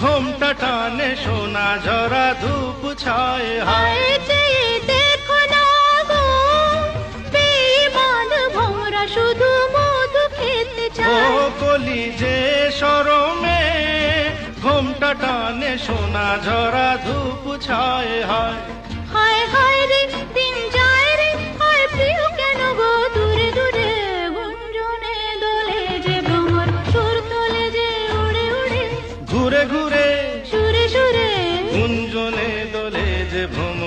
ঘোমটা টানে সোনা ঝরা ধূপ ছায় হায়। চেয়ে দেখো না গো, বেঈমান ভোমরা শুধু মধু খেতে ও চায়। কলি যে শরমে ঘোমটা টানে সোনা ঝরা ধূপ ছায় হায়। হায় হায় রে দিন যায় রে, হায় প্রিয় কেন গো দূরে দূরে। গুঞ্জনে দোলে যে ভ্রমর, সুর তোলে যে উড়ে উড়ে। ঘুরে ঘুরে সুরে সুরে গুঞ্জনে দোলে যে ভ্রমর,